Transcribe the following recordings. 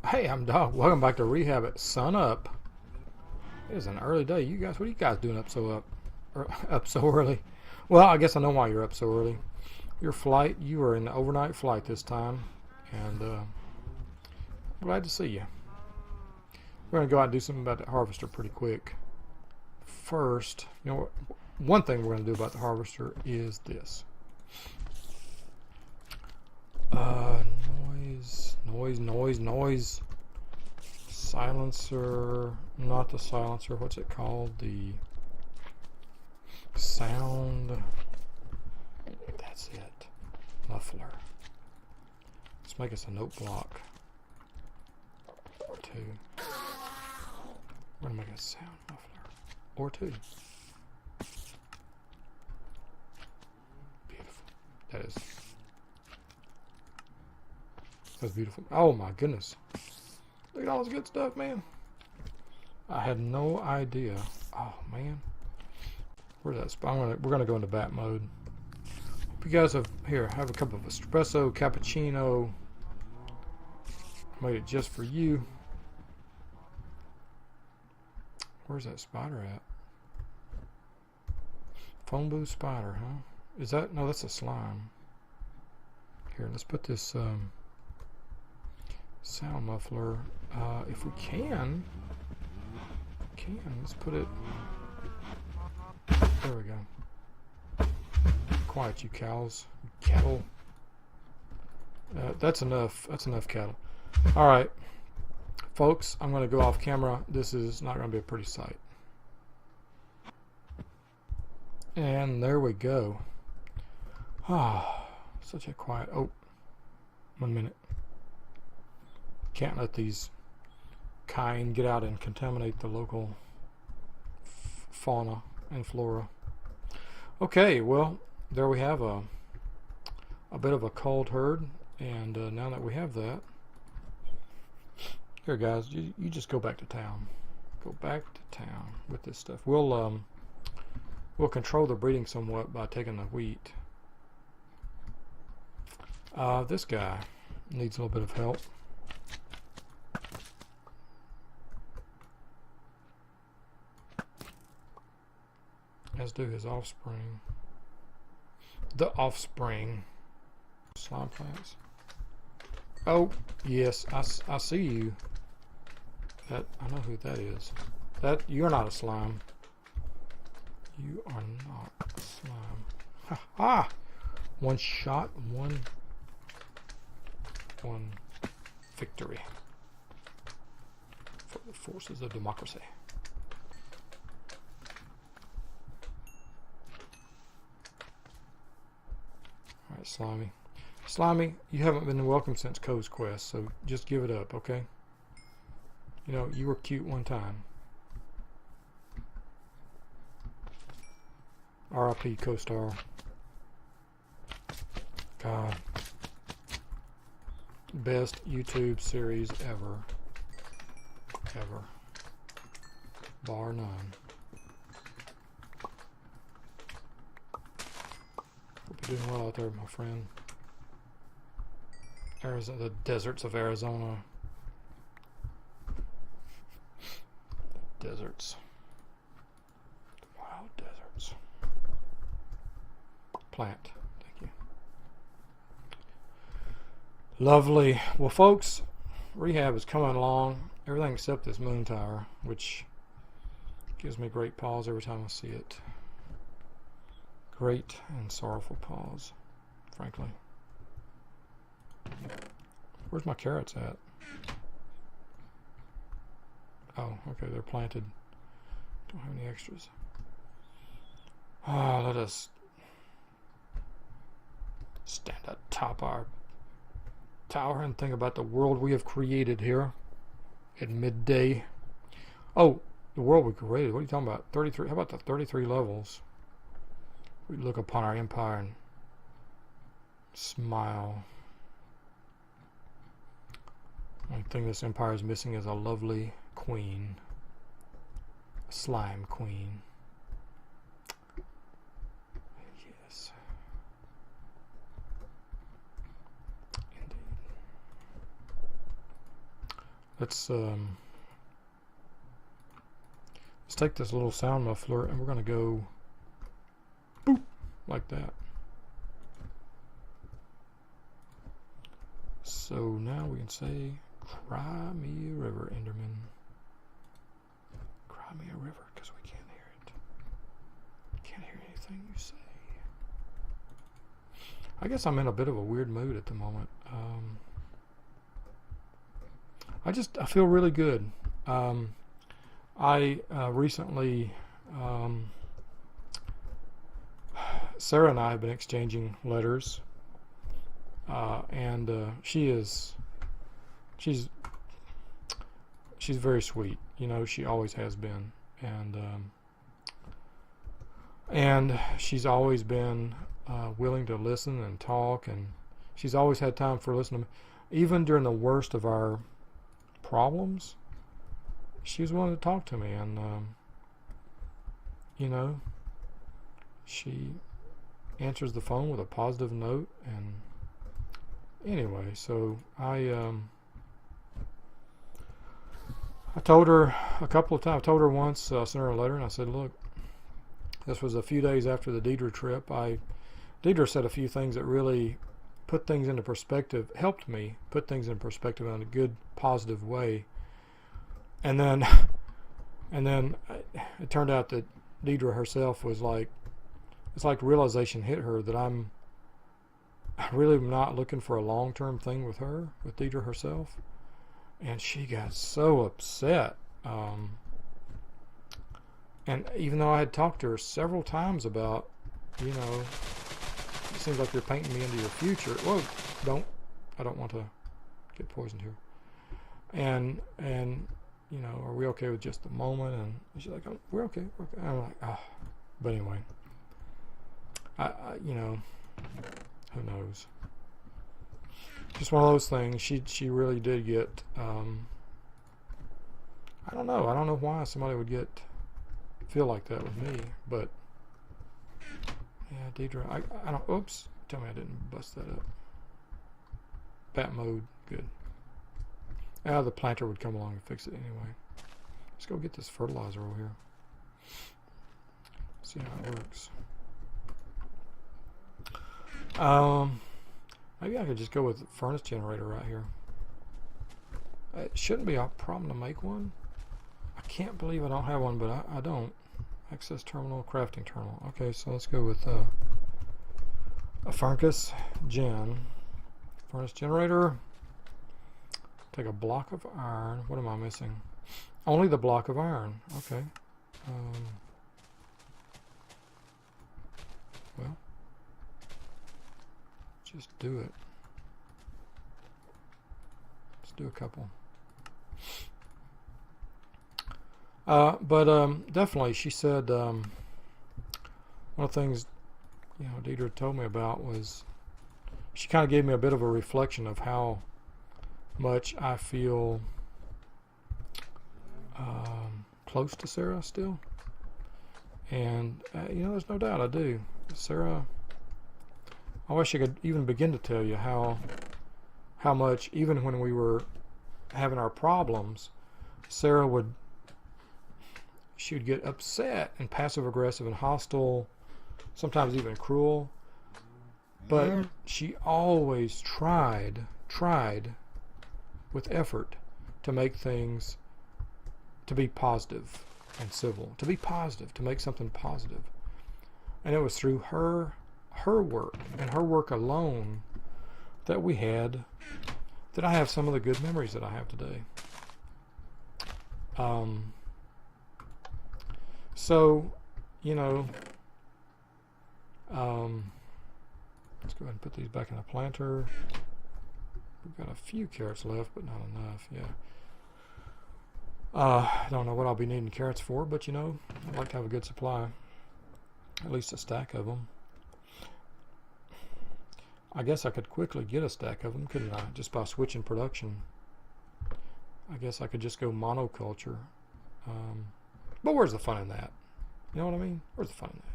Hey, I'm Doc. Welcome back to Rehab at Sun Up. It is an early day. You guys, what are you guys doing up up so early? Well, I guess I know why you're up so early. Your flight, you were in the overnight flight this time, and glad to see you. We're gonna go out and do something about the harvester pretty quick. First, you know what? One thing we're gonna do about the harvester is this. Noise. Silencer, not the silencer. What's it called? The sound. That's it. Muffler. Let's make us a note block or two. We're gonna make a sound muffler or two. Beautiful. That's beautiful. Oh my goodness. Look at all this good stuff, man. I had no idea. Oh man. Where's that spot? We're gonna go into bat mode. Hope you guys have have a cup of espresso, cappuccino. Made it just for you. Where's that spider at? Phone booth spider, huh? Is that no, that's a slime. Here, let's put this sound muffler, if we can, let's put it, there we go. Quiet, you cows, cattle. That's enough cattle. Alright, folks, I'm going to go off camera. This is not going to be a pretty sight. And there we go. Ah, such a quiet, oh, 1 minute. Can't let these kind get out and contaminate the local fauna and flora. Okay, well, there we have a bit of a cold herd, and now that we have that, here guys, you just go back to town. Go back to town with this stuff. We'll control the breeding somewhat by taking the wheat. This guy needs a little bit of help. As do his offspring. The offspring. Slime plants. Oh, yes, I see you. I know who that is. You're not a slime. You are not a slime. Ha ha! One shot, one victory for the forces of democracy. Alright, Slimy, you haven't been welcome since Co's Quest, so just give it up, okay? You know, you were cute one time. R.I.P. Co-star. God. Best YouTube series ever. Bar none. Hope you're doing well out there, my friend. Arizona, the deserts of Arizona. Deserts. The wild deserts. Plant. Thank you. Lovely. Well, folks, Rehab is coming along. Everything except this moon tower, which gives me great pause every time I see it. Great and sorrowful pause, frankly. Where's my carrots at? Oh, okay, they're planted. Don't have any extras. Ah, let us stand atop our tower and think about the world we have created here at midday. Oh, the world we created. What are you talking about? 33. How about the 33 levels? We look upon our empire and smile. The only thing this empire is missing is a lovely queen. A slime queen. Yes. let's take this little sound muffler and we're going to go boop like that. So now we can say, cry me a river, Enderman. Cry me a river, because we can't hear it. Can't hear anything you say. I guess I'm in a bit of a weird mood at the moment. I feel really good. I recently, Sarah and I have been exchanging letters, and she's very sweet. You know, she always has been, and she's always been willing to listen and talk, and she's always had time for listening. Even during the worst of our problems, she was willing to talk to me, and you know, she answers the phone with a positive note. And anyway, so I told her a couple of times. I told her once, I sent her a letter, and I said, look, this was a few days after the Deidre trip. Deidre said a few things that really put things into perspective, helped me put things in perspective in a good, positive way. And then it turned out that Deidre herself was like, it's like realization hit her that I'm really not looking for a long-term thing with her, with Deidre herself. And she got so upset. And even though I had talked to her several times about, you know, it seems like you're painting me into your future. Whoa, I don't want to get poisoned here. And you know, are we okay with just the moment? And she's like, oh, we're okay. And I'm like, ah. Oh. But anyway, I you know, who knows? Just one of those things. She really did get. I don't know why somebody would feel like that with me, but yeah, Deidre. I don't. Oops. Tell me I didn't bust that up. Bat mode. Good. The planter would come along and fix it anyway. Let's go get this fertilizer over here. See how it works. Maybe I could just go with the furnace generator right here. It shouldn't be a problem to make one. I can't believe I don't have one, but I don't. Access terminal, crafting terminal. Okay, so let's go with a furnace generator. Take a block of iron. What am I missing? Only the block of iron. Okay. Well, just do it. Let's do a couple. But definitely, she said one of the things, you know, Deidre told me about was she kind of gave me a bit of a reflection of how much I feel close to Sarah still. And you know, there's no doubt I do. Sarah, I wish I could even begin to tell you how much, even when we were having our problems, Sarah would get upset and passive aggressive and hostile, sometimes even cruel. But she always tried with effort to make things, to be positive and civil, to be positive, to make something positive. And it was through her work and her work alone that I have some of the good memories that I have today. So, you know, let's go ahead and put these back in the planter. We've got a few carrots left, but not enough. Yeah. I don't know what I'll be needing carrots for, but you know, I'd like to have a good supply. At least a stack of them. I guess I could quickly get a stack of them, couldn't I? Just by switching production. I guess I could just go monoculture. But where's the fun in that? You know what I mean? Where's the fun in that?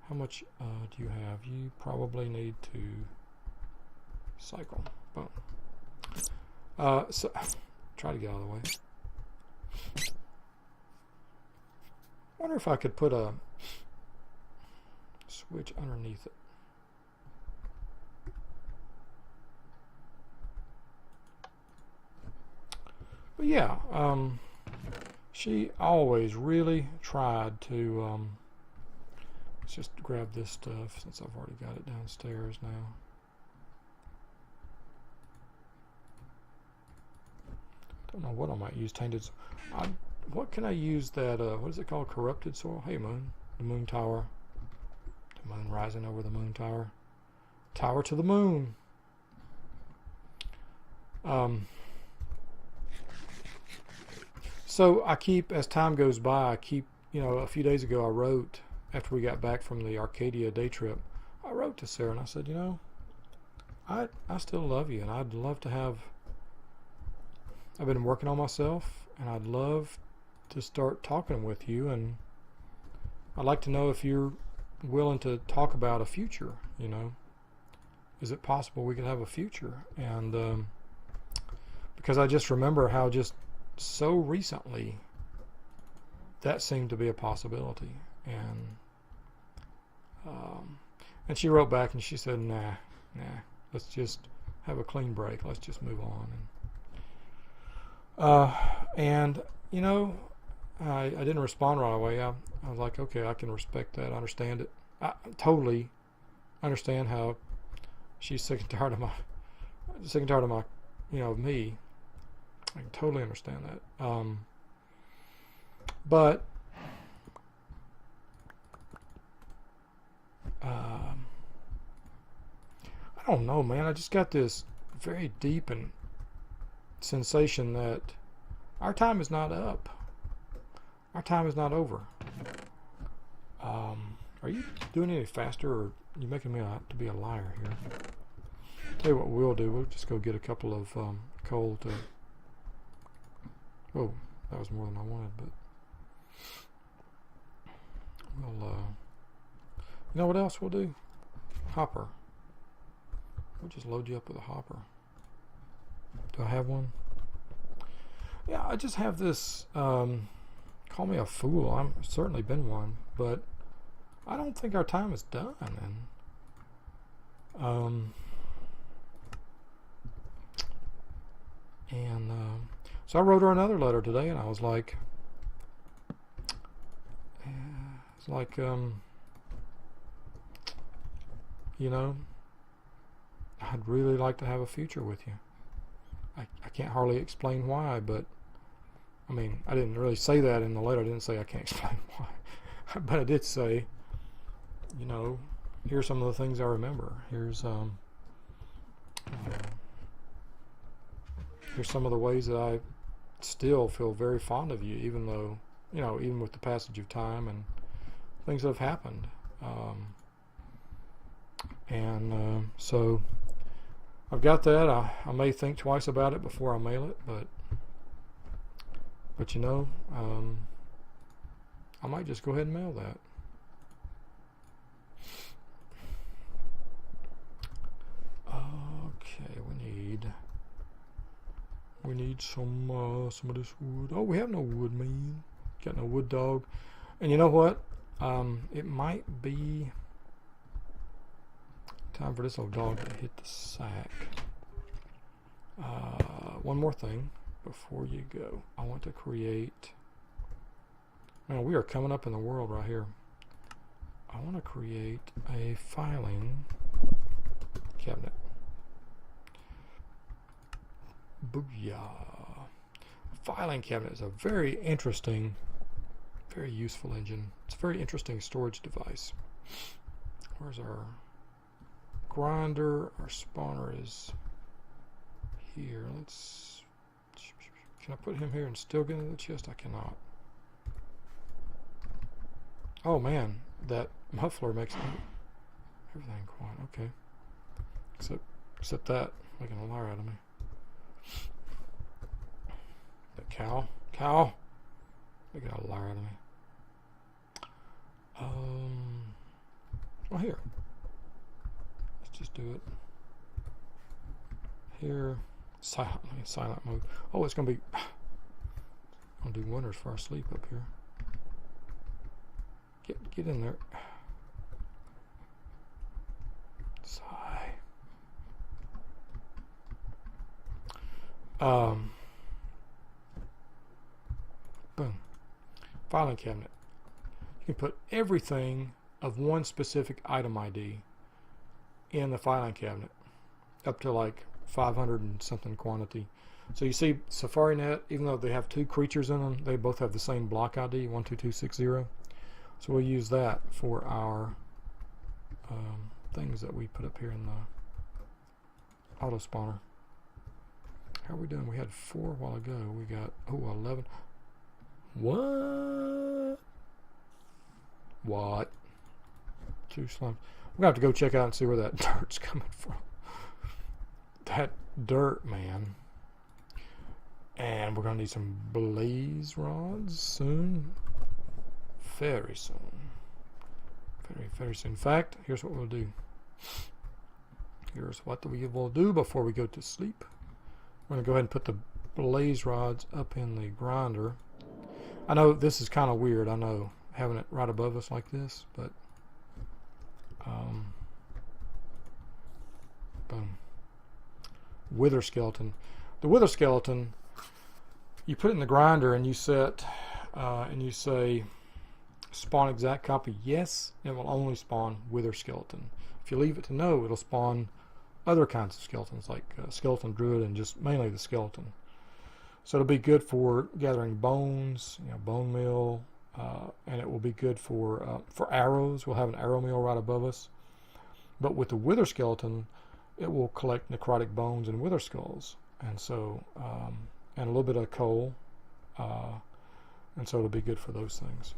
How much do you have? You probably need to cycle. Boom. So try to get out of the way. Wonder if I could put a switch underneath it. But yeah, she always really tried to. Let's just grab this stuff since I've already got it downstairs now. Don't know what I might use. Tainted. What can I use that? What is it called? Corrupted soil. Hey, moon. The moon tower. The moon rising over the moon tower. Tower to the moon. So I keep, as time goes by, I keep, a few days ago I wrote, after we got back from the Arcadia day trip, I wrote to Sarah and I said, I still love you and I'd love to have, I've been working on myself and I'd love to start talking with you, and I'd like to know if you're willing to talk about a future, Is it possible we could have a future? And because I just remember how just so recently that seemed to be a possibility, and she wrote back and she said, nah, let's just have a clean break, let's just move on. And I didn't respond right away. I was like, okay, I can respect that, I understand it. I totally understand how she's sick and tired of my of me. I can totally understand that. But I don't know, man. I just got this very deep and sensation that our time is not up. Our time is not over. Are you doing any faster, or are you making me out to be a liar here? Tell you what we'll do. We'll just go get a couple of coal to... Whoa, that was more than I wanted, but... We'll, you know what else we'll do? Hopper. We'll just load you up with a hopper. Do I have one? Yeah, I just have this, call me a fool. I've certainly been one, but I don't think our time is done. So I wrote her another letter today, and I was like, it's like, I'd really like to have a future with you. I can't hardly explain why, but I mean, I didn't really say that in the letter. I didn't say I can't explain why, but I did say, here's some of the things I remember. Here's some of the ways that I still feel very fond of you, even though, even with the passage of time and things that have happened. So I've got that. I may think twice about it before I mail it, but I might just go ahead and mail that. Okay, we need some of this wood. Oh, we have no wood, man. Got no wood, dog. And you know what? It might be time for this old dog to hit the sack. One more thing before you go. I want to create... Man, we are coming up in the world right here. I want to create a filing cabinet. Booyah. Filing cabinet is a very interesting, very useful engine. It's a very interesting storage device. Where's our grinder? Our spawner is here. Can I put him here and still get into the chest? I cannot. Oh man, that muffler makes everything quiet. Okay. Except that, making a liar out of me. That cow, making a liar out of me. Well, here. Let's just do it. Here, silent mode. Oh, it's gonna be. I'll do wonders for our sleep up here. Get in there. Sigh. Boom. Filing cabinet. You can put everything of one specific item ID in the filing cabinet, up to like 500 and something quantity. So you see SafariNet, even though they have two creatures in them, they both have the same block ID, 12260. So we'll use that for our things that we put up here in the auto spawner. How are we doing? We had 4 a while ago. We got 11. What? 2 slums. We're gonna have to go check out and see where that dirt's coming from. That dirt, man. And we're gonna need some blaze rods soon. Very soon. Very soon. In fact, here's what we'll do. Here's what we will do before we go to sleep. We're gonna go ahead and put the blaze rods up in the grinder. I know this is kind of weird, I know, having it right above us like this, but boom. Wither skeleton. The wither skeleton, you put it in the grinder and you set and you say spawn exact copy yes, it will only spawn wither skeleton. If you leave it to no, it'll spawn other kinds of skeletons like skeleton druid and just mainly the skeleton. So it'll be good for gathering bones, bone meal, and it will be good for arrows. We'll have an arrow meal right above us. But with the wither skeleton, it will collect necrotic bones and wither skulls, and so and a little bit of coal, and so it'll be good for those things.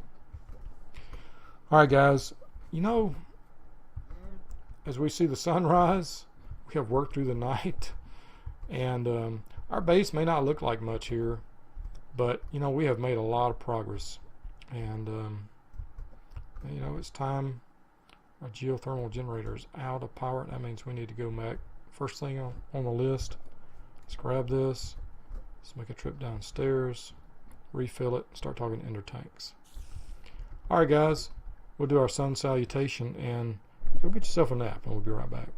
All right, guys. As we see the sunrise, we have worked through the night, and our base may not look like much here, but we have made a lot of progress, and it's time. Our geothermal generator is out of power. That means we need to go back. First thing on the list, let's grab this. Let's make a trip downstairs, refill it, start talking to ender tanks. All right, guys, we'll do our sun salutation and go get yourself a nap, and we'll be right back.